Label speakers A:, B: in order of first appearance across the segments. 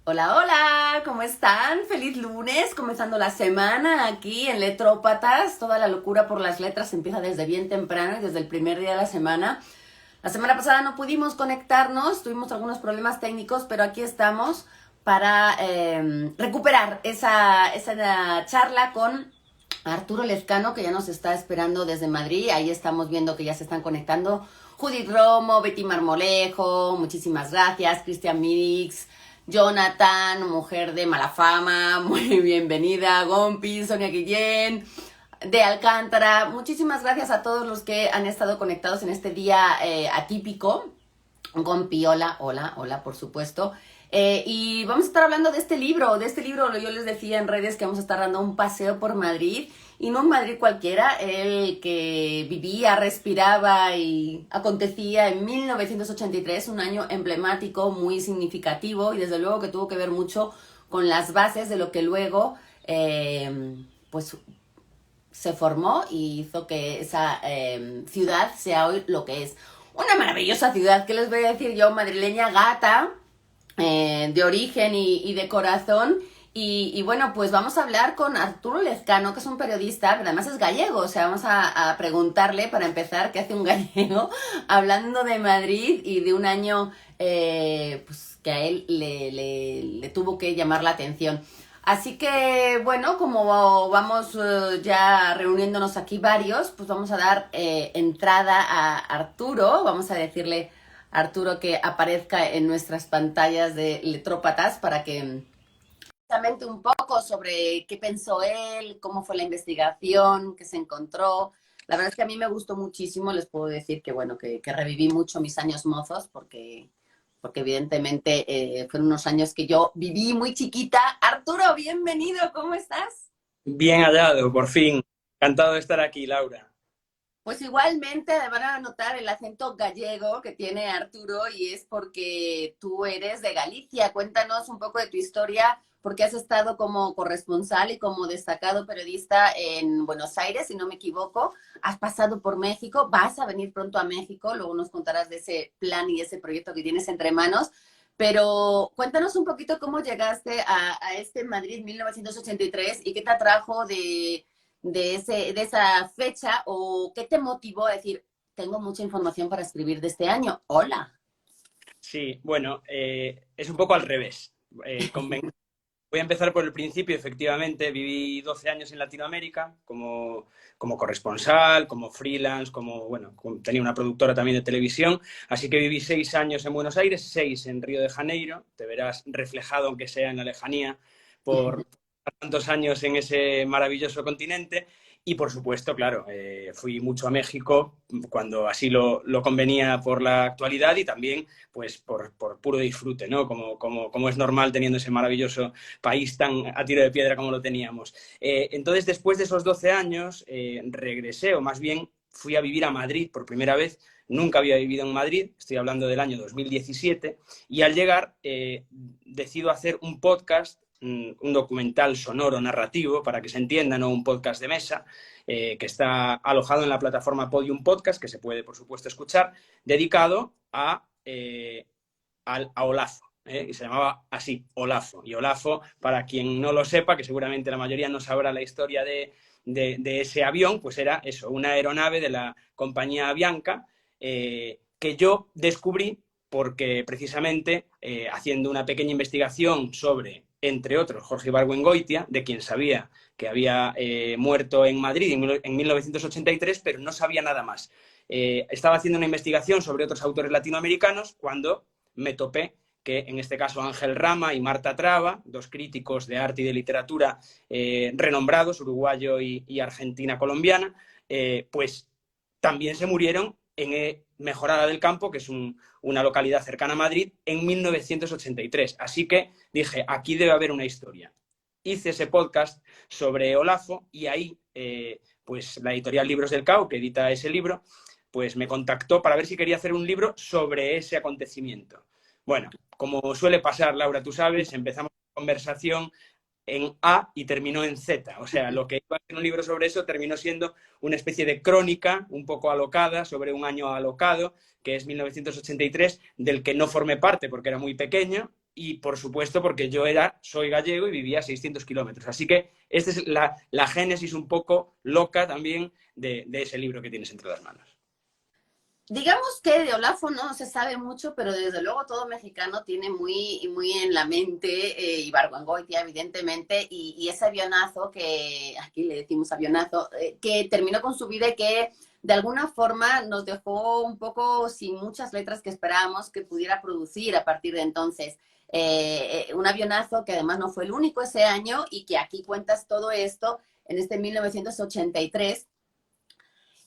A: Hola, hola, ¿cómo están? Feliz lunes, comenzando la semana aquí en Letrópatas. Toda la locura por las letras empieza desde bien temprano y desde el primer día de la semana. La semana pasada no pudimos conectarnos, tuvimos algunos problemas técnicos, pero aquí estamos para recuperar esa charla con Arturo Lezcano, que ya nos está esperando desde Madrid. Ahí estamos viendo que ya se están conectando Judith Romo, Betty Marmolejo, muchísimas gracias, Cristian Mix, Jonathan, mujer de mala fama, muy bienvenida, Gompi, Sonia Guillén, de Alcántara. Muchísimas gracias a todos los que han estado conectados en este día atípico. Gompi, hola, hola, hola, por supuesto. Y vamos a estar hablando de este libro, yo les decía en redes que vamos a estar dando un paseo por Madrid, y no un Madrid cualquiera, el que vivía, respiraba y acontecía en 1983, un año emblemático, muy significativo, y desde luego que tuvo que ver mucho con las bases de lo que luego, pues, se formó y hizo que esa ciudad sea hoy lo que es. Una maravillosa ciudad, ¿qué les voy a decir yo? Madrileña gata, de origen y de corazón. Y bueno, pues vamos a hablar con Arturo Lezcano, que es un periodista, que además es gallego. O sea, vamos a preguntarle para empezar qué hace un gallego hablando de Madrid y de un año pues que a él le tuvo que llamar la atención. Así que, bueno, como vamos ya reuniéndonos aquí varios, pues vamos a dar entrada a Arturo. Vamos a decirle a Arturo que aparezca en nuestras pantallas de Letrópatas para que justamente un poco sobre qué pensó él, cómo fue la investigación, qué se encontró. La verdad es que a mí me gustó muchísimo. Les puedo decir que, bueno, que reviví mucho mis años mozos porque evidentemente fueron unos años que yo viví muy chiquita. Arturo, bienvenido, ¿cómo estás?
B: Bien hallado, por fin. Encantado de estar aquí, Laura.
A: Pues igualmente van a notar el acento gallego que tiene Arturo, y es porque tú eres de Galicia. Cuéntanos un poco de tu historia, porque has estado como corresponsal y como destacado periodista en Buenos Aires, si no me equivoco. Has pasado por México, vas a venir pronto a México, luego nos contarás de ese plan y ese proyecto que tienes entre manos. Pero cuéntanos un poquito cómo llegaste a este Madrid 1983 y qué te atrajo de esa fecha, o qué te motivó a decir, tengo mucha información para escribir de este año. Hola.
B: Sí, bueno, es un poco al revés. Voy a empezar por el principio. Efectivamente, viví 12 años en Latinoamérica como corresponsal, como freelance, bueno, tenía una productora también de televisión. Así que viví 6 años en Buenos Aires, 6 en Río de Janeiro. Te verás reflejado, aunque sea en la lejanía, por tantos años en ese maravilloso continente. Y por supuesto, claro, fui mucho a México cuando así lo convenía por la actualidad y también pues por puro disfrute, ¿no? Como es normal teniendo ese maravilloso país tan a tiro de piedra como lo teníamos. Entonces, después de esos 12 años, regresé, o más bien fui a vivir a Madrid por primera vez. Nunca había vivido en Madrid, estoy hablando del año 2017, y al llegar decido hacer un podcast, un documental sonoro narrativo, para que se entienda, no un podcast de mesa, que está alojado en la plataforma Podium Podcast, que se puede, por supuesto, escuchar, dedicado a Olafo. Y se llamaba así, Olafo. Y Olafo, para quien no lo sepa, que seguramente la mayoría no sabrá la historia de ese avión, pues era eso, una aeronave de la compañía Avianca, que yo descubrí porque precisamente haciendo una pequeña investigación sobre, entre otros, Jorge Ibargüengoitia, de quien sabía que había muerto en Madrid en 1983, pero no sabía nada más. Estaba haciendo una investigación sobre otros autores latinoamericanos cuando me topé que en este caso Ángel Rama y Marta Traba, dos críticos de arte y de literatura renombrados, uruguayo y argentina-colombiana, pues también se murieron en Mejorada del Campo, que es una localidad cercana a Madrid, en 1983. Así que dije, aquí debe haber una historia. Hice ese podcast sobre Olafo y ahí, pues la editorial Libros del Cao, que edita ese libro, pues me contactó para ver si quería hacer un libro sobre ese acontecimiento. Bueno, como suele pasar, Laura, tú sabes, empezamos la conversación en A y terminó en Z. O sea, lo que iba a ser un libro sobre eso terminó siendo una especie de crónica un poco alocada sobre un año alocado, que es 1983, del que no formé parte porque era muy pequeño, y por supuesto porque soy gallego y vivía a 600 kilómetros. Así que esta es la génesis un poco loca también de ese libro que tienes entre las manos.
A: Digamos que de Olafo no se sabe mucho, pero desde luego todo mexicano tiene muy en la mente Ibargüengoitia, evidentemente, y ese avionazo, que aquí le decimos avionazo, que terminó con su vida y que de alguna forma nos dejó un poco sin muchas letras que esperábamos que pudiera producir a partir de entonces. Un avionazo que además no fue el único ese año y que aquí cuentas todo esto en este 1983,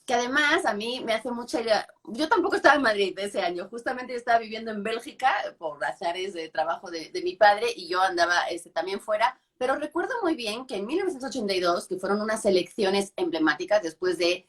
A: que además a mí me hace mucha idea. Yo tampoco estaba en Madrid ese año, justamente yo estaba viviendo en Bélgica por azares de trabajo de mi padre y yo andaba también fuera, pero recuerdo muy bien que en 1982, que fueron unas elecciones emblemáticas después de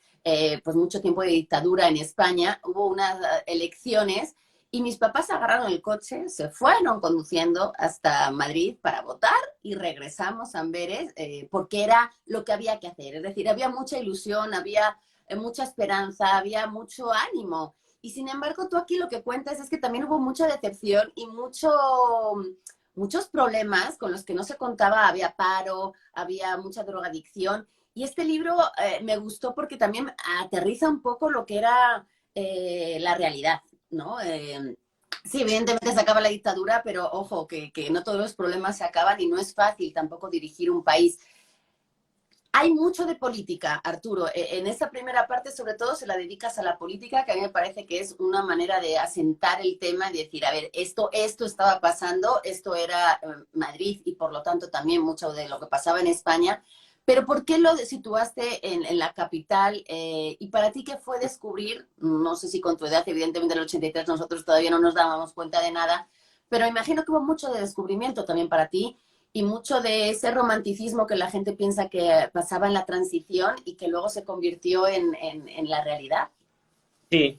A: pues mucho tiempo de dictadura en España, hubo unas elecciones y mis papás agarraron el coche, se fueron conduciendo hasta Madrid para votar y regresamos a Amberes porque era lo que había que hacer. Es decir, había mucha ilusión, había mucha esperanza, había mucho ánimo. Y sin embargo, tú aquí lo que cuentas es que también hubo mucha decepción y muchos problemas con los que no se contaba. Había paro, había mucha drogadicción. Y este libro me gustó porque también aterriza un poco lo que era la realidad, ¿no? Sí, evidentemente se acaba la dictadura, pero ojo, que no todos los problemas se acaban y no es fácil tampoco dirigir un país. Hay mucho de política, Arturo. En esta primera parte, sobre todo, se la dedicas a la política, que a mí me parece que es una manera de asentar el tema y decir, a ver, esto estaba pasando, esto era Madrid y por lo tanto también mucho de lo que pasaba en España. Pero ¿por qué lo situaste en la capital? ¿Y para ti qué fue descubrir? No sé si con tu edad, evidentemente en el 83 nosotros todavía no nos dábamos cuenta de nada, pero imagino que hubo mucho de descubrimiento también para ti y mucho de ese romanticismo que la gente piensa que pasaba en la transición y que luego se convirtió en la realidad.
B: Sí,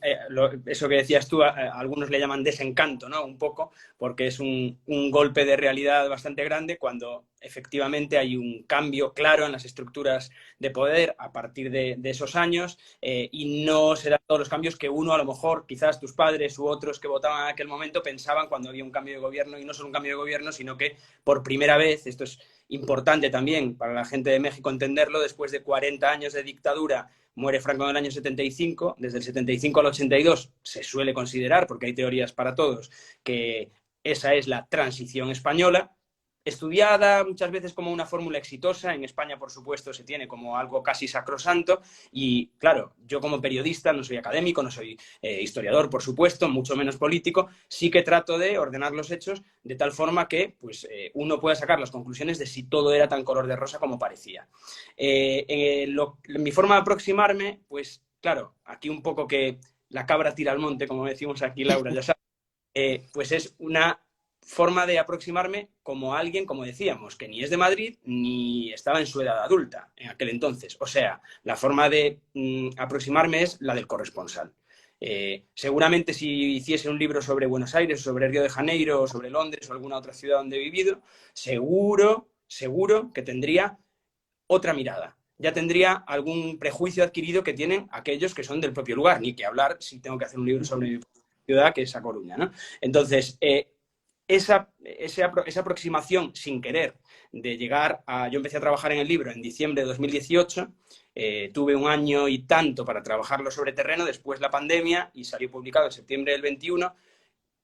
B: eso que decías tú, algunos le llaman desencanto, ¿no? Un poco, porque es un golpe de realidad bastante grande cuando efectivamente hay un cambio claro en las estructuras de poder a partir de esos años y no se dan todos los cambios que uno, a lo mejor, quizás tus padres u otros que votaban en aquel momento pensaban cuando había un cambio de gobierno, y no solo un cambio de gobierno, sino que por primera vez, esto es importante también para la gente de México entenderlo, después de 40 años de dictadura, muere Franco en el año 75, desde el 75 al 82 se suele considerar, porque hay teorías para todos, que esa es la transición española, estudiada muchas veces como una fórmula exitosa. En España, por supuesto, se tiene como algo casi sacrosanto y, claro, yo como periodista no soy académico, no soy historiador, por supuesto, mucho menos político, sí que trato de ordenar los hechos de tal forma que pues, uno pueda sacar las conclusiones de si todo era tan color de rosa como parecía. Mi forma de aproximarme, pues, claro, aquí un poco que la cabra tira al monte, como decimos aquí, Laura, ya sabes, pues es una forma de aproximarme como alguien, como decíamos, que ni es de Madrid ni estaba en su edad adulta en aquel entonces. O sea, la forma de aproximarme es la del corresponsal. Seguramente si hiciese un libro sobre Buenos Aires, sobre Río de Janeiro, sobre Londres o alguna otra ciudad donde he vivido, seguro que tendría otra mirada. Ya tendría algún prejuicio adquirido que tienen aquellos que son del propio lugar, ni que hablar si tengo que hacer un libro sobre mi ciudad, que es A Coruña, ¿no? Entonces, esa aproximación sin querer de llegar a... Yo empecé a trabajar en el libro en diciembre de 2018, tuve un año y tanto para trabajarlo sobre terreno, después la pandemia y salió publicado en septiembre del 21.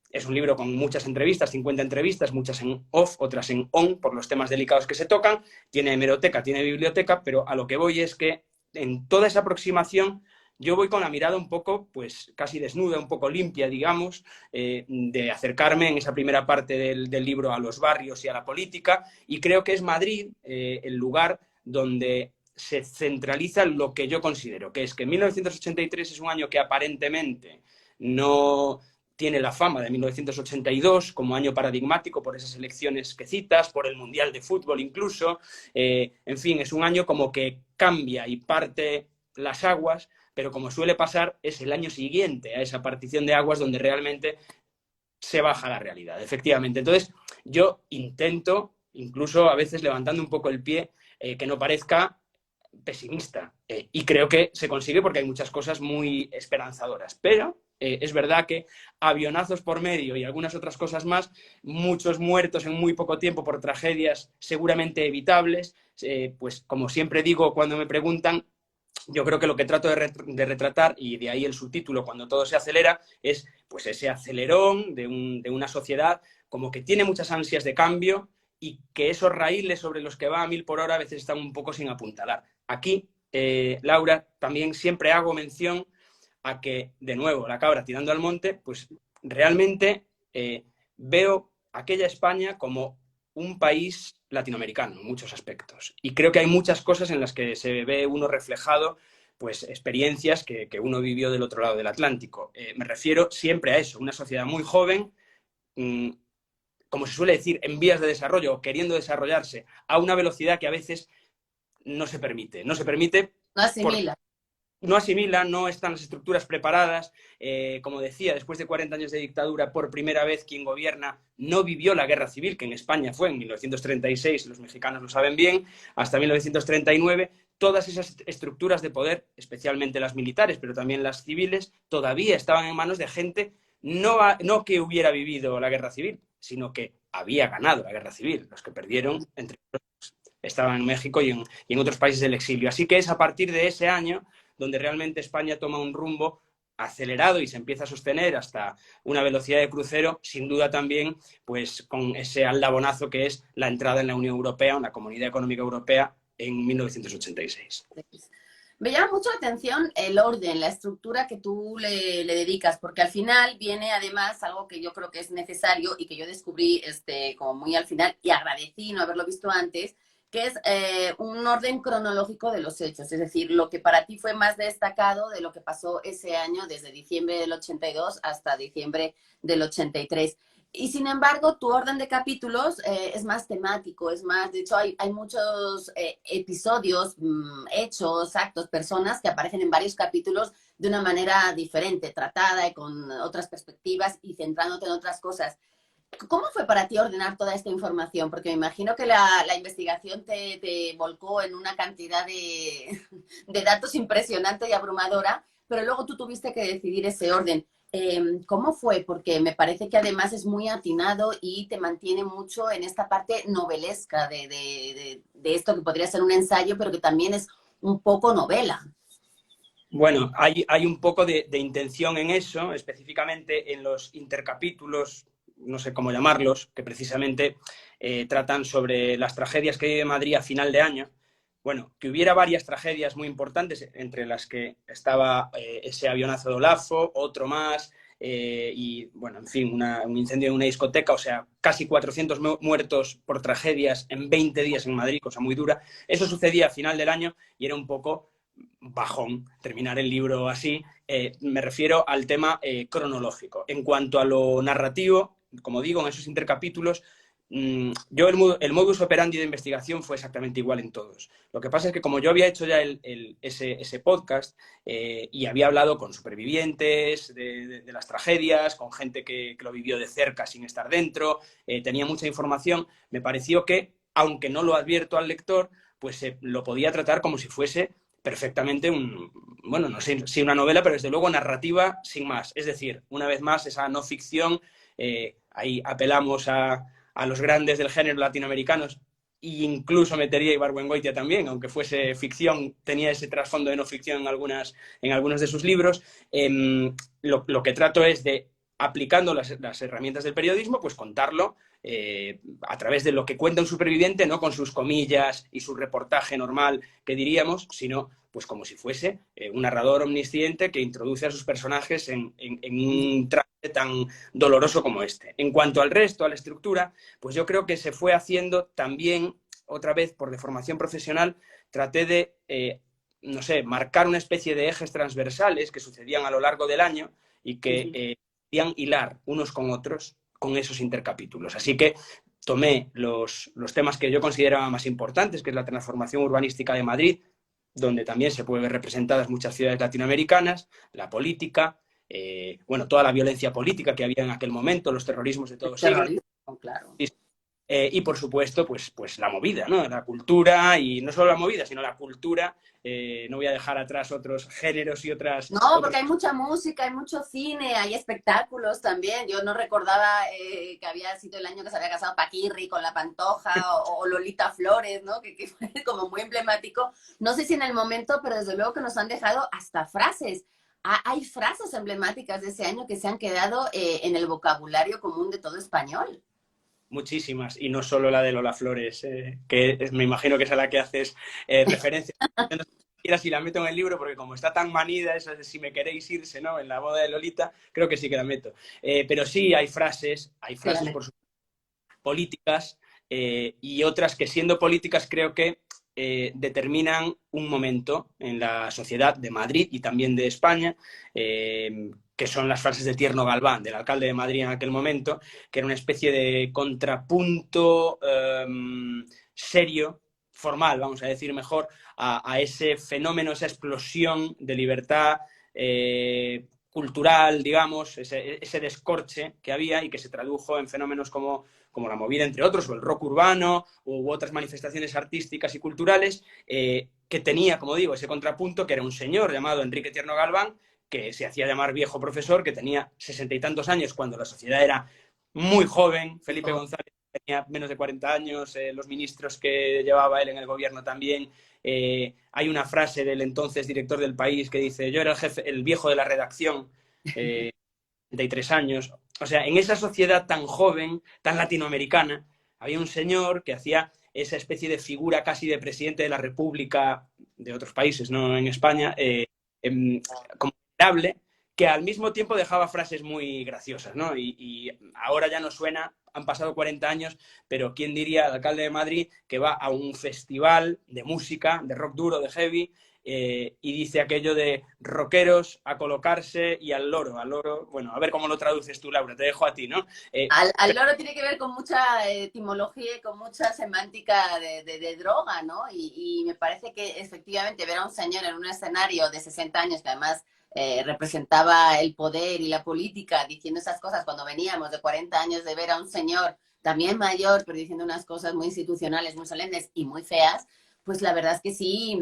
B: Es un libro con muchas entrevistas, 50 entrevistas, muchas en off, otras en on, por los temas delicados que se tocan. Tiene hemeroteca, tiene biblioteca, pero a lo que voy es que en toda esa aproximación yo voy con la mirada un poco, pues casi desnuda, un poco limpia, digamos, de acercarme en esa primera parte del libro a los barrios y a la política, y creo que es Madrid el lugar donde se centraliza lo que yo considero, que es que 1983 es un año que aparentemente no tiene la fama de 1982 como año paradigmático por esas elecciones que citas, por el Mundial de Fútbol incluso, en fin, es un año como que cambia y parte las aguas, pero como suele pasar, es el año siguiente a esa partición de aguas donde realmente se baja la realidad, efectivamente. Entonces, yo intento, incluso a veces levantando un poco el pie, que no parezca pesimista. Y creo que se consigue porque hay muchas cosas muy esperanzadoras. Pero es verdad que avionazos por medio y algunas otras cosas más, muchos muertos en muy poco tiempo por tragedias seguramente evitables. Pues como siempre digo cuando me preguntan, yo creo que lo que trato de retratar, y de ahí el subtítulo, cuando todo se acelera, es pues ese acelerón de una sociedad como que tiene muchas ansias de cambio y que esos raíles sobre los que va a 1000 por hora a veces están un poco sin apuntalar. Aquí, Laura, también siempre hago mención a que, de nuevo, la cabra tirando al monte, pues realmente veo aquella España como un país latinoamericano en muchos aspectos. Y creo que hay muchas cosas en las que se ve uno reflejado, pues experiencias que uno vivió del otro lado del Atlántico. Me refiero siempre a eso, una sociedad muy joven, como se suele decir, en vías de desarrollo o queriendo desarrollarse a una velocidad que a veces no se permite. No se permite.
A: No asimila.
B: No asimila, no están las estructuras preparadas. Como decía, después de 40 años de dictadura, por primera vez quien gobierna no vivió la guerra civil, que en España fue en 1936, los mexicanos lo saben bien, hasta 1939. Todas esas estructuras de poder, especialmente las militares, pero también las civiles, todavía estaban en manos de gente no que hubiera vivido la guerra civil, sino que había ganado la guerra civil. Los que perdieron, entre otros, estaban en México y en otros países del exilio. Así que es a partir de ese año donde realmente España toma un rumbo acelerado y se empieza a sostener hasta una velocidad de crucero, sin duda también pues con ese aldabonazo que es la entrada en la Unión Europea, en la Comunidad Económica Europea, en 1986.
A: Me llama mucho la atención el orden, la estructura que tú le dedicas, porque al final viene además algo que yo creo que es necesario y que yo descubrí como muy al final y agradecí no haberlo visto antes, que es un orden cronológico de los hechos, es decir, lo que para ti fue más destacado de lo que pasó ese año, desde diciembre del 82 hasta diciembre del 83. Y sin embargo, tu orden de capítulos es más temático, es más, de hecho hay muchos episodios, hechos, actos, personas que aparecen en varios capítulos de una manera diferente, tratada y con otras perspectivas y centrándote en otras cosas. ¿Cómo fue para ti ordenar toda esta información? Porque me imagino que la investigación te volcó en una cantidad de datos impresionante y abrumadora, pero luego tú tuviste que decidir ese orden. ¿Cómo fue? Porque me parece que además es muy atinado y te mantiene mucho en esta parte novelesca de esto que podría ser un ensayo, pero que también es un poco novela.
B: Bueno, hay un poco de intención en eso, específicamente en los intercapítulos, no sé cómo llamarlos, que precisamente tratan sobre las tragedias que vive Madrid a final de año. Bueno, que hubiera varias tragedias muy importantes, entre las que estaba ese avionazo de Olafo, otro más, y bueno, en fin, un incendio en una discoteca, o sea, casi 400 muertos por tragedias en 20 días en Madrid, cosa muy dura. Eso sucedía a final del año y era un poco bajón terminar el libro así. Me refiero al tema cronológico. En cuanto a lo narrativo, como digo, en esos intercapítulos, yo el modus operandi de investigación fue exactamente igual en todos. Lo que pasa es que como yo había hecho ya ese podcast y había hablado con supervivientes de las tragedias, con gente que lo vivió de cerca sin estar dentro, tenía mucha información, me pareció que, aunque no lo advierto al lector, pues lo podía tratar como si fuese perfectamente bueno, no sé si una novela, pero desde luego narrativa sin más. Es decir, una vez más, esa no ficción, ahí apelamos a los grandes del género latinoamericanos, e incluso metería a Ibargüengoitia también, aunque fuese ficción, tenía ese trasfondo de no ficción en algunos de sus libros. Lo que trato es de, aplicando las herramientas del periodismo, pues contarlo a través de lo que cuenta un superviviente, no con sus comillas y su reportaje normal que diríamos, sino pues como si fuese un narrador omnisciente que introduce a sus personajes en un trance tan doloroso como este. En cuanto al resto, a la estructura, pues yo creo que se fue haciendo también, otra vez por deformación profesional, traté de, no sé, marcar una especie de ejes transversales que sucedían a lo largo del año y que podían hilar unos con otros con esos intercapítulos. Así que tomé los temas que yo consideraba más importantes, que es la transformación urbanística de Madrid, donde también se puede ver representadas muchas ciudades latinoamericanas, la política, bueno, toda la violencia política que había en aquel momento, los terrorismos de todos siglos.
A: Claro.
B: Y por supuesto, pues la movida, ¿no? La cultura, y no solo la movida, sino la cultura. No voy a dejar atrás otros géneros y
A: No, porque
B: otros...
A: hay mucha música, hay mucho cine, hay espectáculos también. Yo no recordaba que había sido el año que se había casado Paquirri con la Pantoja o Lolita Flores, ¿no? Que fue como muy emblemático. No sé si en el momento, pero desde luego que nos han dejado hasta frases. Hay frases emblemáticas de ese año que se han quedado en el vocabulario común de todo español.
B: Muchísimas, y no solo la de Lola Flores, me imagino que es a la que haces referencia. No sé si la meto en el libro, porque como está tan manida, esa de si me queréis irse, ¿no? En la boda de Lolita, creo que sí que la meto. Pero sí, hay frases por supuesto, políticas, y otras que siendo políticas creo que determinan un momento en la sociedad de Madrid y también de España, que son las frases de Tierno Galván, del alcalde de Madrid en aquel momento, que era una especie de contrapunto serio, formal, vamos a decir mejor, a ese fenómeno, esa explosión de libertad cultural, digamos, ese descorche que había y que se tradujo en fenómenos como la movida, entre otros, o el rock urbano, u otras manifestaciones artísticas y culturales, que tenía, como digo, ese contrapunto, que era un señor llamado Enrique Tierno Galván, que se hacía llamar viejo profesor, que tenía 60 y tantos años cuando la sociedad era muy joven. Felipe González tenía menos de 40 años, los ministros que llevaba él en el gobierno también. Hay una frase del entonces director del País que dice: yo era el jefe, el viejo de la redacción, 33 años. O sea, en esa sociedad tan joven, tan latinoamericana, había un señor que hacía esa especie de figura casi de presidente de la República de otros países, no en España, como venerable, que al mismo tiempo dejaba frases muy graciosas, ¿no? Y ahora ya no suena, han pasado 40 años, pero ¿quién diría al alcalde de Madrid que va a un festival de música, de rock duro, de heavy, y dice aquello de rockeros a colocarse y al loro, bueno, a ver cómo lo traduces tú, Laura, te dejo a ti, ¿no?
A: Al loro tiene que ver con mucha etimología y con mucha semántica de droga, ¿no? Y me parece que efectivamente ver a un señor en un escenario de 60 años que además representaba el poder y la política diciendo esas cosas cuando veníamos de 40 años de ver a un señor también mayor, pero diciendo unas cosas muy institucionales, muy solemnes y muy feas, pues la verdad es que sí,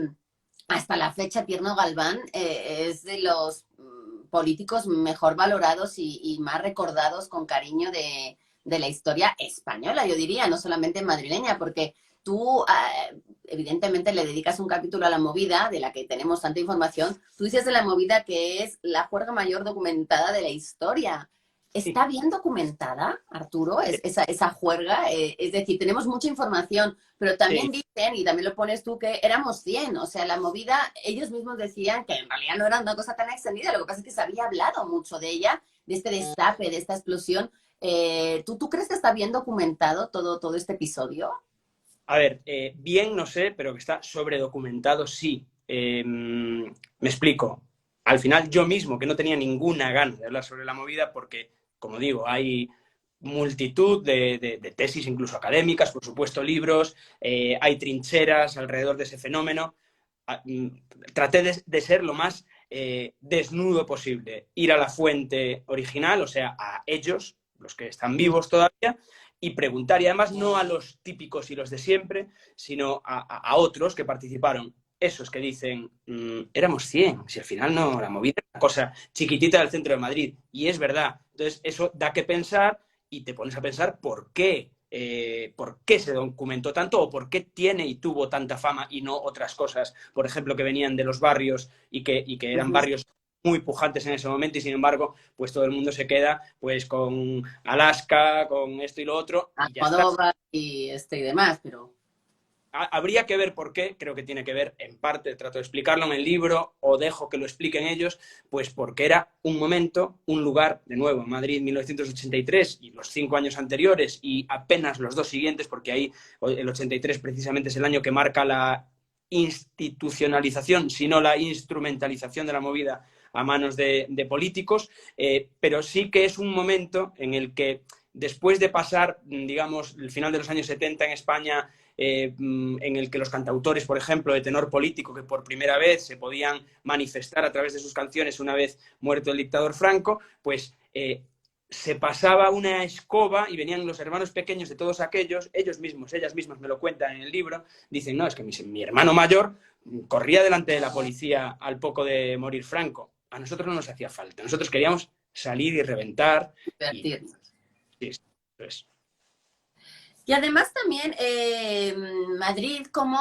A: hasta la fecha Tierno Galván es de los políticos mejor valorados y más recordados con cariño de la historia española, yo diría, no solamente madrileña, porque tú evidentemente le dedicas un capítulo a la movida, de la que tenemos tanta información. Tú dices de la movida que es la juerga mayor documentada de la historia. ¿Está bien documentada, Arturo, esa juerga? Es decir, tenemos mucha información, pero también
B: Sí.
A: dicen, y también lo pones tú, que éramos 100. O sea, la movida, ellos mismos decían que en realidad no era una cosa tan extendida, lo que pasa es que se había hablado mucho de ella, de este destape, de esta explosión. ¿Tú crees que está bien documentado todo este episodio?
B: A ver, bien no sé, pero que está sobredocumentado sí. Me explico. Al final yo mismo, que no tenía ninguna gana de hablar sobre la movida, porque, como digo, hay multitud de tesis, incluso académicas, por supuesto libros, hay trincheras alrededor de ese fenómeno. Traté de ser lo más desnudo posible, ir a la fuente original, o sea, a ellos, los que están vivos todavía, y preguntar, y además no a los típicos y los de siempre, sino a otros que participaron. Esos que dicen, éramos 100, si al final no, la movida es una cosa chiquitita del centro de Madrid, y es verdad. Entonces, eso da que pensar y te pones a pensar por qué se documentó tanto o por qué tiene y tuvo tanta fama y no otras cosas, por ejemplo, que venían de los barrios y que eran barrios muy pujantes en ese momento, y sin embargo, pues todo el mundo se queda pues con Alaska, con esto y lo otro, y ya está.
A: Almodóvar y demás, pero
B: Habría que ver por qué, creo que tiene que ver en parte, trato de explicarlo en el libro o dejo que lo expliquen ellos, pues porque era un momento, un lugar, de nuevo, Madrid 1983 y los 5 años anteriores y apenas los 2 siguientes, porque ahí el 83 precisamente es el año que marca la institucionalización, sino la instrumentalización de la movida a manos de políticos, pero sí que es un momento en el que después de pasar, digamos, el final de los años 70 en España, en el que los cantautores, por ejemplo, de tenor político, que por primera vez se podían manifestar a través de sus canciones una vez muerto el dictador Franco, pues se pasaba una escoba y venían los hermanos pequeños de todos aquellos, ellos mismos, ellas mismas me lo cuentan en el libro, dicen, no, es que mi hermano mayor corría delante de la policía al poco de morir Franco. A nosotros no nos hacía falta, nosotros queríamos salir y reventar. Y
A: Divertirnos.
B: sí, pues,
A: Y además también Madrid como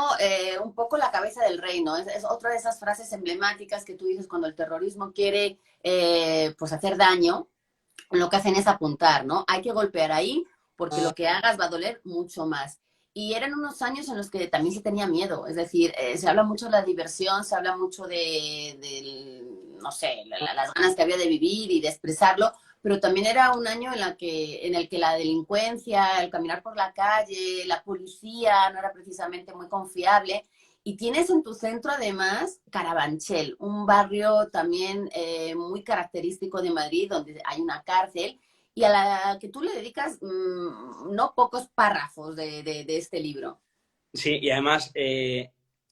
A: un poco la cabeza del reino. Es otra de esas frases emblemáticas que tú dices cuando el terrorismo quiere pues hacer daño, lo que hacen es apuntar, ¿no? Hay que golpear ahí porque lo que hagas va a doler mucho más. Y eran unos años en los que también se tenía miedo, es decir, se habla mucho de la diversión, se habla mucho de no sé, las ganas que había de vivir y de expresarlo, pero también era un año en el que la delincuencia, el caminar por la calle, la policía no era precisamente muy confiable. Y tienes en tu centro además Carabanchel, un barrio también muy característico de Madrid, donde hay una cárcel y a la que tú le dedicas no pocos párrafos de este libro.
B: sí, y además,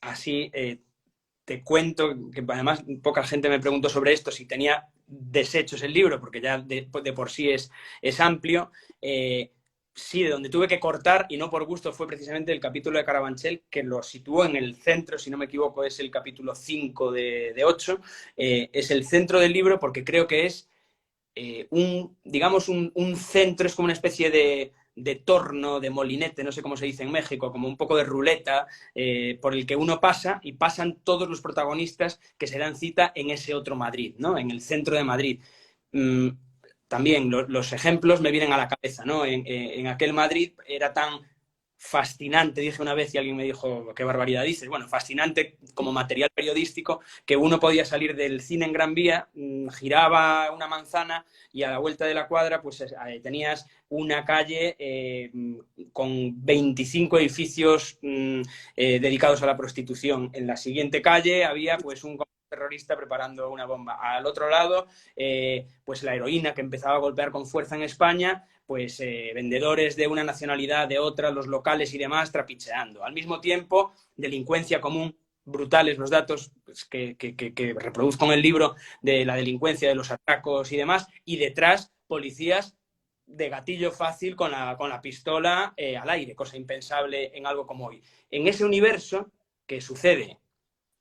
B: así te cuento que además poca gente me preguntó sobre esto, si tenía desechos el libro, porque ya de por sí es amplio. Sí, de donde tuve que cortar, y no por gusto, fue precisamente el capítulo de Carabanchel, que lo situó en el centro, si no me equivoco, es el capítulo 5 de 8. Es el centro del libro porque creo que es digamos, un centro, es como una especie de torno, de molinete, no sé cómo se dice en México, como un poco de ruleta, por el que uno pasa y pasan todos los protagonistas que se dan cita en ese otro Madrid, ¿no? En el centro de Madrid. Mm, también los ejemplos me vienen a la cabeza, ¿no? En aquel Madrid era tan fascinante, dije una vez y alguien me dijo, qué barbaridad dices. Bueno, fascinante como material periodístico, que uno podía salir del cine en Gran Vía, giraba una manzana y a la vuelta de la cuadra pues tenías una calle con 25 edificios dedicados a la prostitución. En la siguiente calle había pues un terrorista preparando una bomba. Al otro lado, pues la heroína que empezaba a golpear con fuerza en España, pues vendedores de una nacionalidad, de otra, los locales y demás, trapicheando. Al mismo tiempo, delincuencia común, brutales los datos pues, que reproduzco en el libro de la delincuencia, de los atracos y demás, y detrás, policías de gatillo fácil con la pistola al aire, cosa impensable en algo como hoy. En ese universo que sucede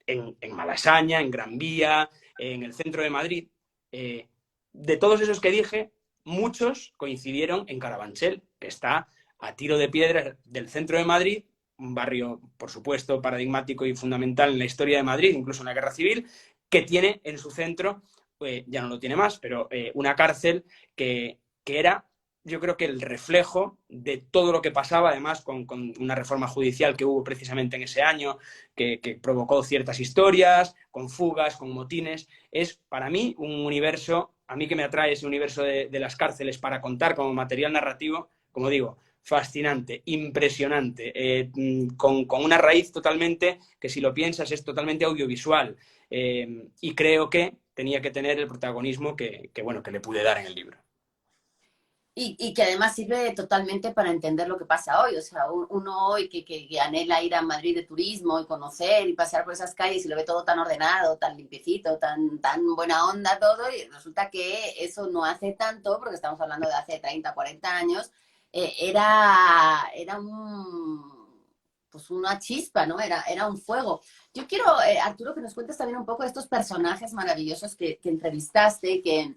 B: en Malasaña, en Gran Vía, en el centro de Madrid, de todos esos que dije, muchos coincidieron en Carabanchel, que está a tiro de piedra del centro de Madrid, un barrio, por supuesto, paradigmático y fundamental en la historia de Madrid, incluso en la Guerra Civil, que tiene en su centro, ya no lo tiene más, pero una cárcel que era, yo creo que el reflejo de todo lo que pasaba, además con una reforma judicial que hubo precisamente en ese año, que provocó ciertas historias, con fugas, con motines. Es para mí un universo, a mí que me atrae ese universo de las cárceles para contar como material narrativo, como digo, fascinante, impresionante, con una raíz totalmente, que si lo piensas es totalmente audiovisual, y creo que tenía que tener el protagonismo bueno, que le pude dar en el libro.
A: Y que además sirve totalmente para entender lo que pasa hoy. O sea, uno hoy que anhela ir a Madrid de turismo y conocer y pasear por esas calles y lo ve todo tan ordenado, tan limpiecito, tan buena onda todo, y resulta que eso no hace tanto, porque estamos hablando de hace 30, 40 años, era pues una chispa, ¿no? Era un fuego. Yo quiero, Arturo, que nos cuentes también un poco de estos personajes maravillosos que entrevistaste, que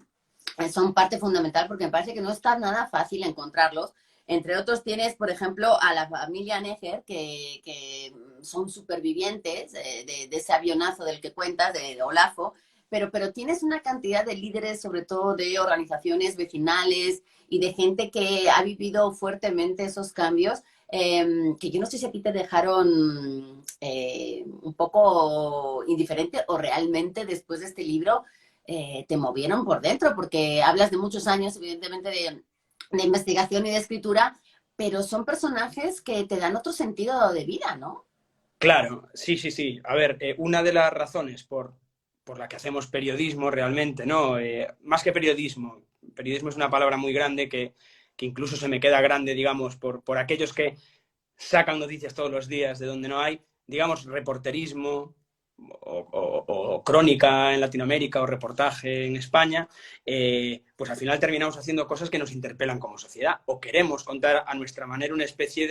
A: son parte fundamental porque me parece que no está nada fácil encontrarlos. Entre otros tienes, por ejemplo, a la familia Neger, que son supervivientes de ese avionazo del que cuentas, de Olafo, pero tienes una cantidad de líderes, sobre todo de organizaciones vecinales y de gente que ha vivido fuertemente esos cambios, que yo no sé si a ti te dejaron un poco indiferente o realmente después de este libro te movieron por dentro, porque hablas de muchos años, evidentemente, de investigación y de escritura, pero son personajes que te dan otro sentido de vida, ¿no?
B: Claro, sí, sí, sí. A ver, una de las razones por la que hacemos periodismo realmente, ¿no? Más que periodismo, periodismo es una palabra muy grande que incluso se me queda grande, digamos, por aquellos que sacan noticias todos los días de donde no hay, digamos, reporterismo, o crónica en Latinoamérica o reportaje en España, pues al final terminamos haciendo cosas que nos interpelan como sociedad o queremos contar a nuestra manera una especie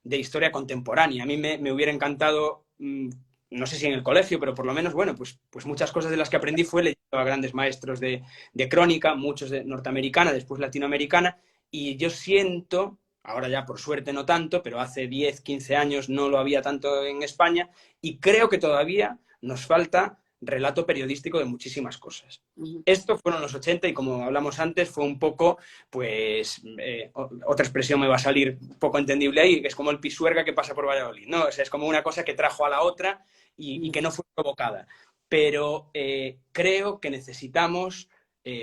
B: de historia contemporánea. A mí me hubiera encantado, no sé si en el colegio, pero por lo menos, bueno, pues muchas cosas de las que aprendí fue leyendo a grandes maestros de crónica, muchos de norteamericana, después latinoamericana, y yo siento, ahora ya por suerte no tanto, pero hace 10, 15 años no lo había tanto en España, y creo que todavía nos falta relato periodístico de muchísimas cosas.
A: Ujú.
B: Esto fueron los 80 y como hablamos antes fue un poco, pues, otra expresión me va a salir poco entendible ahí, que es como el pisuerga que pasa por Valladolid, ¿no? O sea, es como una cosa que trajo a la otra y que no fue provocada. Pero creo que necesitamos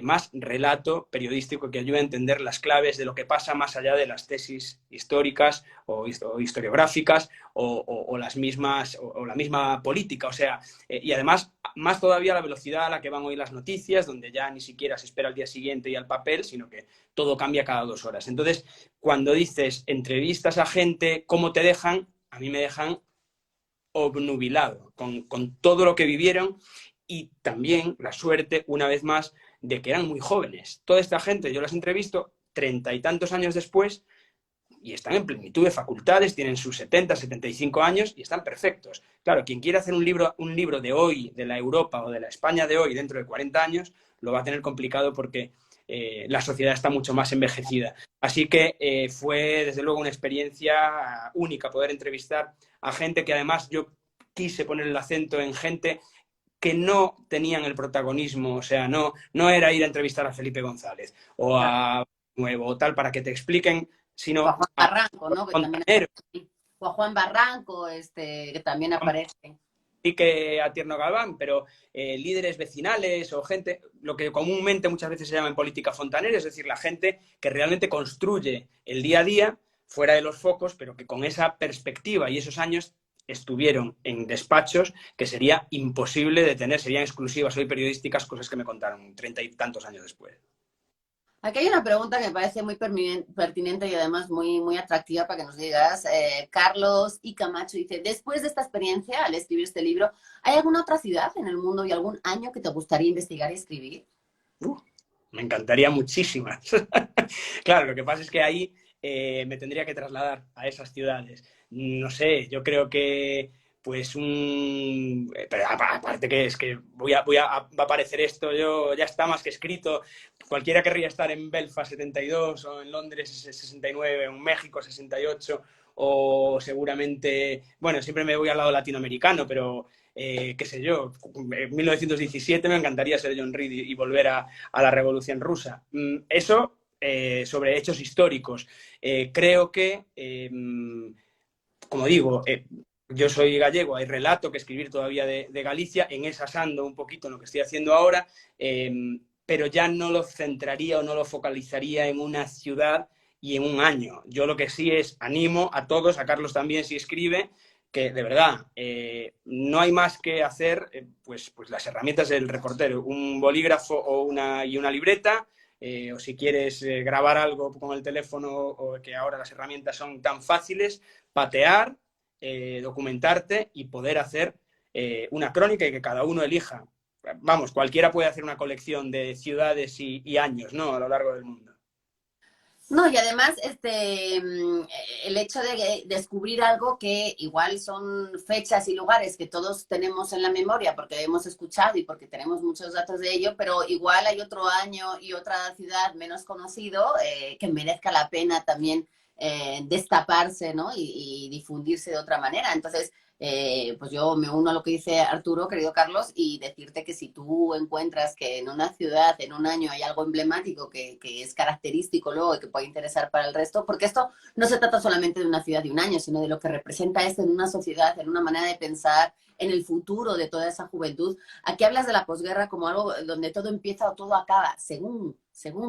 B: más relato periodístico que ayude a entender las claves de lo que pasa más allá de las tesis históricas o historiográficas o las mismas, o la misma política. O sea, y además, más todavía la velocidad a la que van hoy las noticias, donde ya ni siquiera se espera al día siguiente y al papel, sino que todo cambia cada 2 horas. Entonces, cuando dices entrevistas a gente, ¿cómo te dejan? A mí me dejan obnubilado con todo lo que vivieron y también la suerte, una vez más, de que eran muy jóvenes. Toda esta gente, yo las entrevisto 30 y tantos años después y están en plenitud de facultades, tienen sus 70, 75 años y están perfectos. Claro, quien quiere hacer un libro de hoy, de la Europa o de la España de hoy, dentro de 40 años, lo va a tener complicado porque la sociedad está mucho más envejecida. Así que fue, desde luego, una experiencia única poder entrevistar a gente que además yo quise poner el acento en gente que no tenían el protagonismo, o sea, no era ir a entrevistar a Felipe González o a Nuevo o tal para que te expliquen,
A: O a
B: sino
A: Juan
B: a
A: Barranco, ¿no? Que también
B: Fontanero,
A: o a Juan Barranco, que también aparece.
B: y que a Tierno Galván, pero líderes vecinales o gente, lo que comúnmente muchas veces se llama en política fontanera, es decir, la gente que realmente construye el día a día fuera de los focos, pero que con esa perspectiva y esos años estuvieron en despachos que sería imposible de tener, serían exclusivas hoy periodísticas, cosas que me contaron 30 y tantos años después.
A: Aquí hay una pregunta que me parece muy pertinente y además muy, muy atractiva para que nos digas. Carlos y Camacho dice, después de esta experiencia, al escribir este libro, ¿hay alguna otra ciudad en el mundo y algún año que te gustaría investigar y escribir?
B: Me encantaría muchísimas. Claro, lo que pasa es que ahí me tendría que trasladar a esas ciudades. No sé, yo creo que pues pero aparte que es que va a aparecer esto, yo ya está más que escrito. Cualquiera querría estar en Belfast 72 o en Londres 69, o en México 68 o seguramente, bueno, siempre me voy al lado latinoamericano, pero qué sé yo, en 1917 me encantaría ser John Reed y volver a la Revolución Rusa. Eso sobre hechos históricos. Creo que, como digo, yo soy gallego, hay relato que escribir todavía de Galicia, en esa ando un poquito en lo que estoy haciendo ahora, pero ya no lo centraría o no lo focalizaría en una ciudad y en un año. Yo lo que sí es animo a todos, a Carlos también si escribe, que de verdad no hay más que hacer, pues las herramientas del reportero, un bolígrafo y una libreta, o si quieres grabar algo con el teléfono, o que ahora las herramientas son tan fáciles, patear, documentarte y poder hacer una crónica y que cada uno elija. Vamos, cualquiera puede hacer una colección de ciudades y años, ¿no? A lo largo del mundo.
A: No, y además, el hecho de descubrir algo que igual son fechas y lugares que todos tenemos en la memoria porque hemos escuchado y porque tenemos muchos datos de ello, pero igual hay otro año y otra ciudad menos conocido que merezca la pena también destaparse, ¿no? Y difundirse de otra manera. Entonces, pues yo me uno a lo que dice Arturo, querido Carlos, y decirte que si tú encuentras que en una ciudad, en un año, hay algo emblemático que es característico luego y que puede interesar para el resto, porque esto no se trata solamente de una ciudad y un año, sino de lo que representa esto en una sociedad, en una manera de pensar, en el futuro de toda esa juventud. Aquí hablas de la posguerra como algo donde todo empieza o todo acaba, según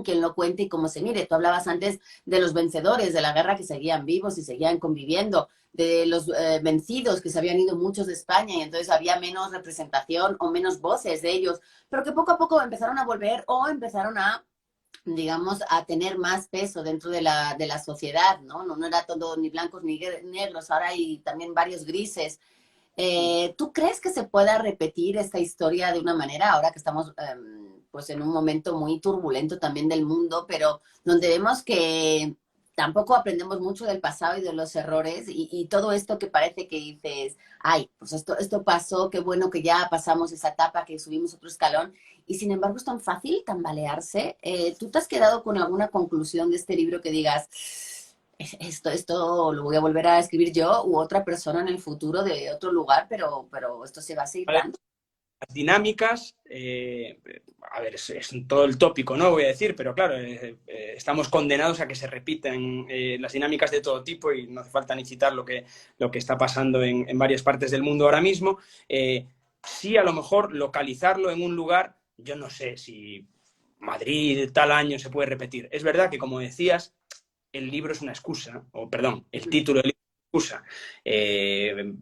A: quien lo cuente y cómo se mire. Tú hablabas antes de los vencedores de la guerra que seguían vivos y seguían conviviendo, de los vencidos que se habían ido muchos de España y entonces había menos representación o menos voces de ellos, pero que poco a poco empezaron a volver o empezaron a, digamos, a tener más peso dentro de la sociedad, ¿no? No era todo ni blancos ni negros, ahora hay también varios grises. ¿Tú crees que se pueda repetir esta historia de una manera ahora que estamos pues en un momento muy turbulento también del mundo, pero donde vemos que tampoco aprendemos mucho del pasado y de los errores y todo esto que parece que dices, ay, pues esto pasó, qué bueno que ya pasamos esa etapa, que subimos otro escalón, y sin embargo es tan fácil tambalearse? ¿Tú te has quedado con alguna conclusión de este libro que digas, esto lo voy a volver a escribir yo u otra persona en el futuro de otro lugar, pero esto se va a seguir dando?
B: Las dinámicas, a ver, es todo el tópico, ¿no? Voy a decir, pero claro, estamos condenados a que se repiten las dinámicas de todo tipo y no hace falta ni citar lo que está pasando en varias partes del mundo ahora mismo. Sí, a lo mejor localizarlo en un lugar, yo no sé si Madrid tal año se puede repetir. Es verdad que, como decías, el libro es una excusa, o perdón, el título del libro es una excusa.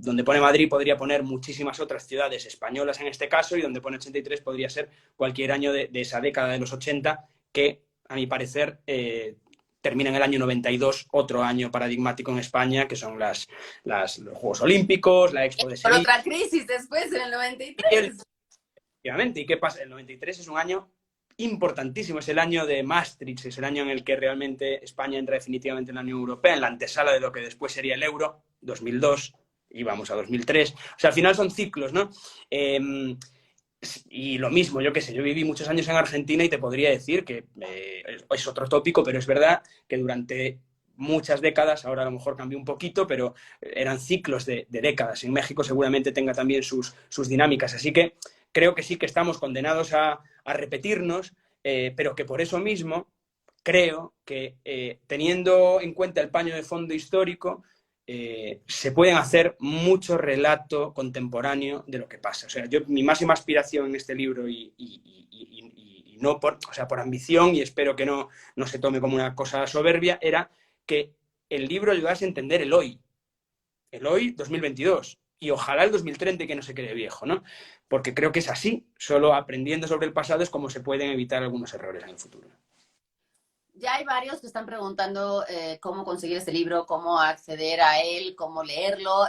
B: Donde pone Madrid podría poner muchísimas otras ciudades españolas en este caso, y donde pone 83 podría ser cualquier año de esa década de los 80 que, a mi parecer, termina en el año 92, otro año paradigmático en España, que son los Juegos Olímpicos, la Expo de
A: Por
B: Sevilla.
A: otra crisis después, en el 93.
B: Efectivamente, ¿y qué pasa? El 93 es un año importantísimo, es el año de Maastricht, es el año en el que realmente España entra definitivamente en la Unión Europea, en la antesala de lo que después sería el euro, 2002, y vamos a 2003. O sea, al final son ciclos, ¿no? Y lo mismo, yo qué sé, yo viví muchos años en Argentina y te podría decir que es otro tópico, pero es verdad que durante muchas décadas, ahora a lo mejor cambió un poquito, pero eran ciclos de décadas. En México seguramente tenga también sus dinámicas. Así que creo que sí que estamos condenados a repetirnos, pero que por eso mismo creo que teniendo en cuenta el paño de fondo histórico, se pueden hacer mucho relato contemporáneo de lo que pasa. O sea, mi máxima aspiración en este libro y no por, o sea, por ambición, y espero que no se tome como una cosa soberbia, era que el libro ayudase a entender el hoy 2022, y ojalá el 2030 que no se quede viejo, ¿no? Porque creo que es así, solo aprendiendo sobre el pasado es como se pueden evitar algunos errores en el futuro.
A: Ya hay varios que están preguntando cómo conseguir este libro, cómo acceder a él, cómo leerlo.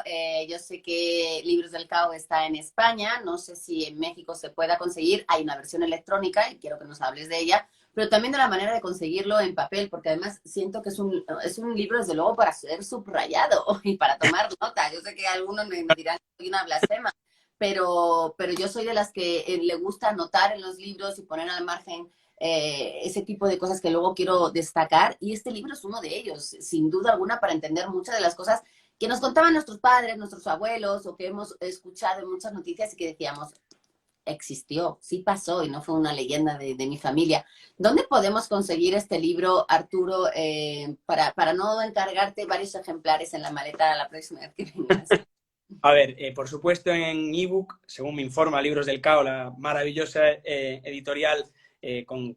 A: Yo sé que Libros del Cao está en España, no sé si en México se pueda conseguir. Hay una versión electrónica y quiero que nos hables de ella, pero también de la manera de conseguirlo en papel, porque además siento que es un libro, desde luego, para ser subrayado y para tomar nota. Yo sé que algunos me dirán que soy una blasfema, pero yo soy de las que le gusta anotar en los libros y poner al margen ese tipo de cosas que luego quiero destacar, y este libro es uno de ellos, sin duda alguna, para entender muchas de las cosas que nos contaban nuestros padres, nuestros abuelos, o que hemos escuchado en muchas noticias y que decíamos, existió, sí pasó y no fue una leyenda de mi familia. ¿Dónde podemos conseguir este libro, Arturo, para no encargarte varios ejemplares en la maleta la próxima vez que vengas?
B: A ver, por supuesto en ebook, según me informa Libros del Cao, la maravillosa editorial con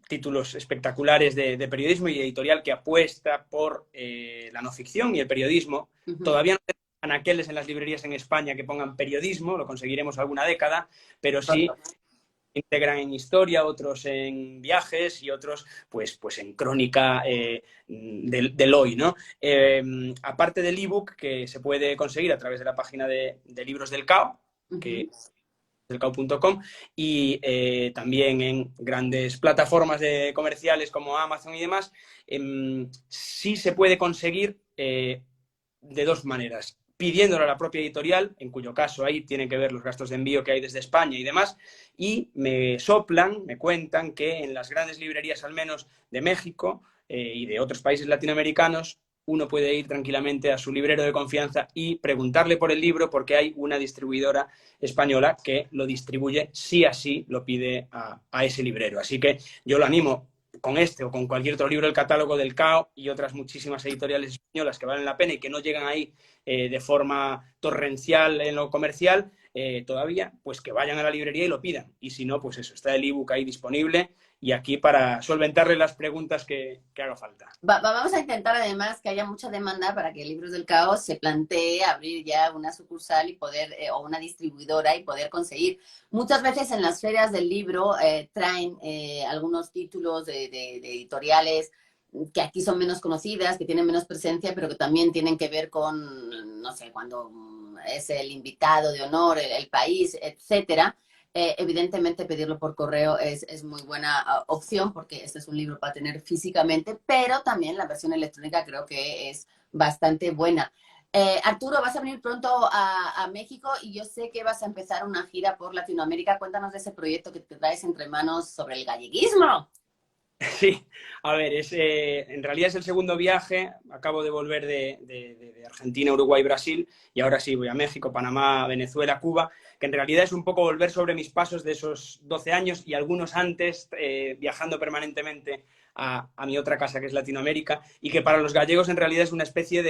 B: títulos espectaculares de periodismo, y editorial que apuesta por la no ficción y el periodismo. Todavía no tenemos anaqueles en las librerías en España que pongan periodismo, lo conseguiremos alguna década, pero sí integran en historia, otros en viajes y otros pues en crónica del hoy, ¿no? Aparte del ebook, que se puede conseguir a través de la página de Libros del Cao, que delcao.com, y también en grandes plataformas comerciales como Amazon y demás, sí se puede conseguir de dos maneras: pidiéndolo a la propia editorial, en cuyo caso ahí tienen que ver los gastos de envío que hay desde España y demás, y me soplan, me cuentan que en las grandes librerías, al menos de México y de otros países latinoamericanos, uno puede ir tranquilamente a su librero de confianza y preguntarle por el libro, porque hay una distribuidora española que lo distribuye sí así lo pide a ese librero. Así que yo lo animo con este o con cualquier otro libro del catálogo del Cao y otras muchísimas editoriales españolas que valen la pena y que no llegan ahí de forma torrencial en lo comercial todavía, pues que vayan a la librería y lo pidan. Y si no, pues eso, está el ebook ahí disponible y aquí para solventarle las preguntas que haga falta.
A: Vamos a intentar además que haya mucha demanda para que Libros del Caos se plantee abrir ya una sucursal y poder, o una distribuidora, y poder conseguir. Muchas veces en las ferias del libro traen algunos títulos de editoriales que aquí son menos conocidas, que tienen menos presencia, pero que también tienen que ver con, no sé, cuando es el invitado de honor, el país, etcétera. Evidentemente pedirlo por correo es muy buena opción porque este es un libro para tener físicamente, pero también la versión electrónica creo que es bastante buena. Arturo, vas a venir pronto a México y yo sé que vas a empezar una gira por Latinoamérica. Cuéntanos de ese proyecto que te traes entre manos sobre el galleguismo.
B: Sí, a ver, en realidad es el segundo viaje. Acabo de volver de Argentina, Uruguay, Brasil, y ahora sí voy a México, Panamá, Venezuela, Cuba, que en realidad es un poco volver sobre mis pasos de esos 12 años y algunos antes, viajando permanentemente a mi otra casa, que es Latinoamérica, y que para los gallegos en realidad es una especie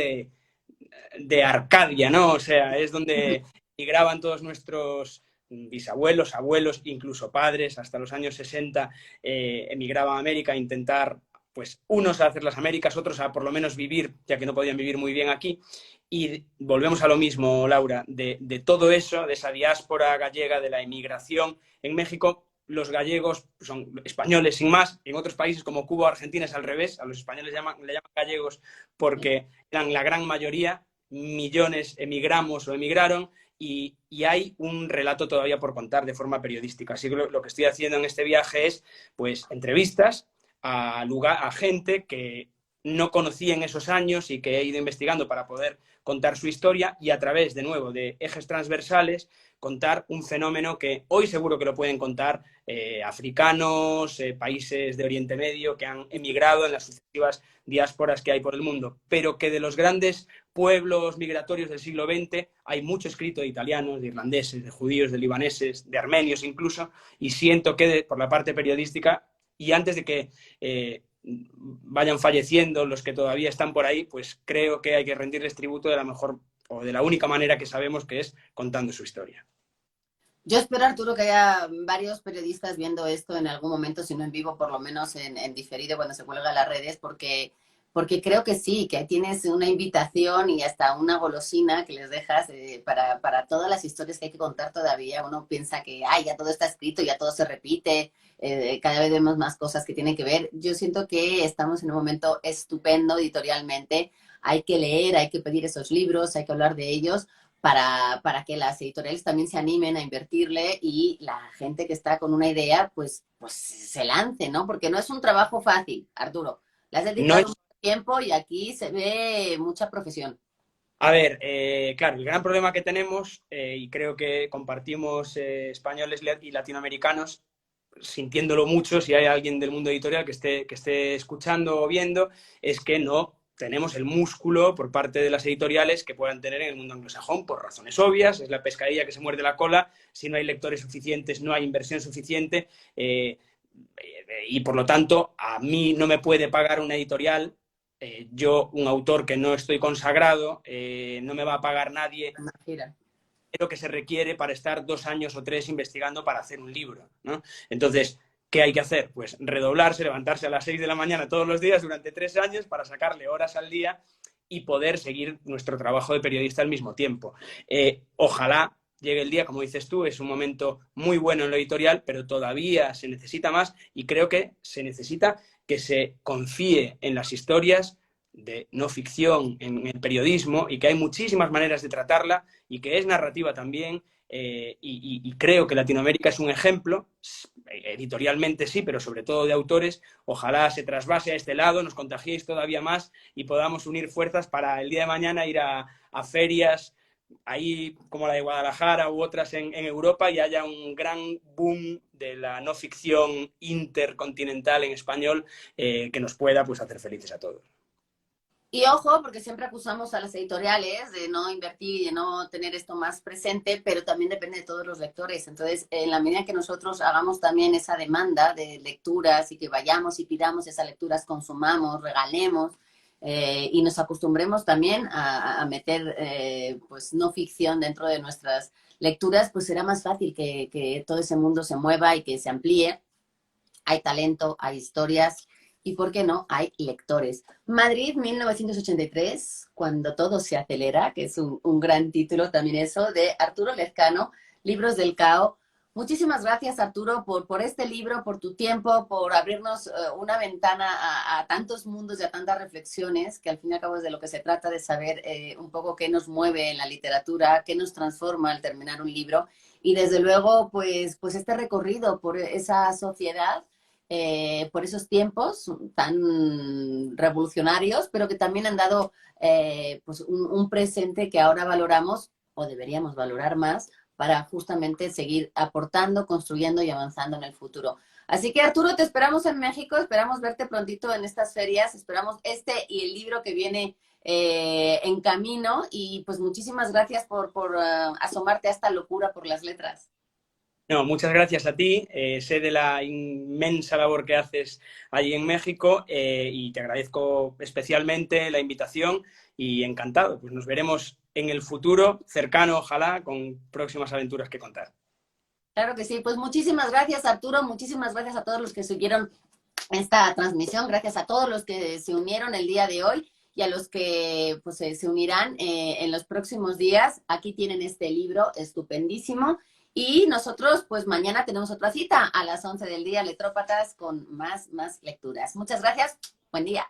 B: de Arcadia, ¿no? O sea, es donde migraban todos nuestros bisabuelos, abuelos, incluso padres, hasta los años 60 emigraban a América a intentar, pues, unos a hacer las Américas, otros a por lo menos vivir, ya que no podían vivir muy bien aquí. Y volvemos a lo mismo, Laura, de todo eso, de esa diáspora gallega, de la emigración en México. Los gallegos son españoles sin más. En otros países como Cuba o Argentina es al revés. A los españoles le llaman gallegos porque eran la gran mayoría. Millones emigramos o emigraron y hay un relato todavía por contar de forma periodística. Así que lo que estoy haciendo en este viaje es, pues, entrevistas a gente que no conocí en esos años y que he ido investigando para poder contar su historia y a través, de nuevo, de ejes transversales, contar un fenómeno que hoy seguro que lo pueden contar africanos, países de Oriente Medio que han emigrado en las sucesivas diásporas que hay por el mundo, pero que de los grandes pueblos migratorios del siglo XX hay mucho escrito de italianos, de irlandeses, de judíos, de libaneses, de armenios incluso, y siento que por la parte periodística, y antes de que vayan falleciendo los que todavía están por ahí, pues creo que hay que rendirles tributo de la mejor o de la única manera que sabemos, que es contando su historia.
A: Yo espero, Arturo, que haya varios periodistas viendo esto en algún momento, si no en vivo, por lo menos en diferido cuando se cuelga a las redes, porque creo que sí, que tienes una invitación y hasta una golosina que les dejas para todas las historias que hay que contar todavía. Uno piensa que ay, ya todo está escrito, ya todo se repite, cada vez vemos más cosas que tienen que ver. Yo siento que estamos en un momento estupendo editorialmente. Hay que leer, hay que pedir esos libros, hay que hablar de ellos para que las editoriales también se animen a invertirle y la gente que está con una idea, pues se lance, ¿no? Porque no es un trabajo fácil, Arturo. Le has
B: No
A: dedicado
B: es,
A: mucho tiempo y aquí se ve mucha profesión.
B: a ver, claro, el gran problema que tenemos, y creo que compartimos españoles y latinoamericanos, sintiéndolo mucho, si hay alguien del mundo editorial que esté escuchando o viendo, es que no tenemos el músculo por parte de las editoriales que puedan tener en el mundo anglosajón, por razones obvias. Es la pescadilla que se muerde la cola. Si no hay lectores suficientes, no hay inversión suficiente, y por lo tanto a mí no me puede pagar una editorial, yo, un autor que no estoy consagrado, no me va a pagar nadie
A: Imagina.
B: lo que se requiere para estar 2 años o 3 investigando para hacer un libro, ¿no? Entonces, ¿qué hay que hacer? Pues redoblarse, levantarse a las 6 de la mañana todos los días durante 3 años para sacarle horas al día y poder seguir nuestro trabajo de periodista al mismo tiempo. Ojalá llegue el día, como dices tú, es un momento muy bueno en lo editorial, pero todavía se necesita más y creo que se necesita que se confíe en las historias de no ficción en el periodismo y que hay muchísimas maneras de tratarla y que es narrativa también, y creo que Latinoamérica es un ejemplo, editorialmente sí, pero sobre todo de autores. Ojalá se trasvase a este lado, nos contagiéis todavía más y podamos unir fuerzas para el día de mañana ir a ferias ahí como la de Guadalajara u otras en Europa y haya un gran boom de la no ficción intercontinental en español, que nos pueda, pues, hacer felices a todos.
A: Y ojo, porque siempre acusamos a las editoriales de no invertir y de no tener esto más presente, pero también depende de todos los lectores. Entonces, en la medida que nosotros hagamos también esa demanda de lecturas y que vayamos y pidamos esas lecturas, consumamos, regalemos, y nos acostumbremos también a meter pues no ficción dentro de nuestras lecturas, pues será más fácil que todo ese mundo se mueva y que se amplíe. Hay talento, hay historias y, ¿por qué no?, hay lectores. Madrid, 1983, cuando todo se acelera, que es un gran título también eso, de Arturo Lezcano, Libros del Cao. Muchísimas gracias, Arturo, por este libro, por tu tiempo, por abrirnos una ventana a tantos mundos y a tantas reflexiones, que al fin y al cabo es de lo que se trata, de saber un poco qué nos mueve en la literatura, qué nos transforma al terminar un libro. Y desde luego, pues este recorrido por esa sociedad, por esos tiempos tan revolucionarios, pero que también han dado pues un presente que ahora valoramos o deberíamos valorar más para justamente seguir aportando, construyendo y avanzando en el futuro. Así que Arturo, te esperamos en México, esperamos verte prontito en estas ferias, esperamos este y el libro que viene en camino y pues muchísimas gracias por asomarte a esta locura por las letras.
B: No, muchas gracias a ti. Sé de la inmensa labor que haces allí en México y te agradezco especialmente la invitación y encantado. Pues nos veremos en el futuro cercano, ojalá, con próximas aventuras que contar.
A: Claro que sí, pues muchísimas gracias Arturo, muchísimas gracias a todos los que siguieron esta transmisión, gracias a todos los que se unieron el día de hoy y a los que pues, se unirán en los próximos días. Aquí tienen este libro estupendísimo y nosotros pues mañana tenemos otra cita a las 11 del día, Letrópatas, con más lecturas. Muchas gracias, buen día.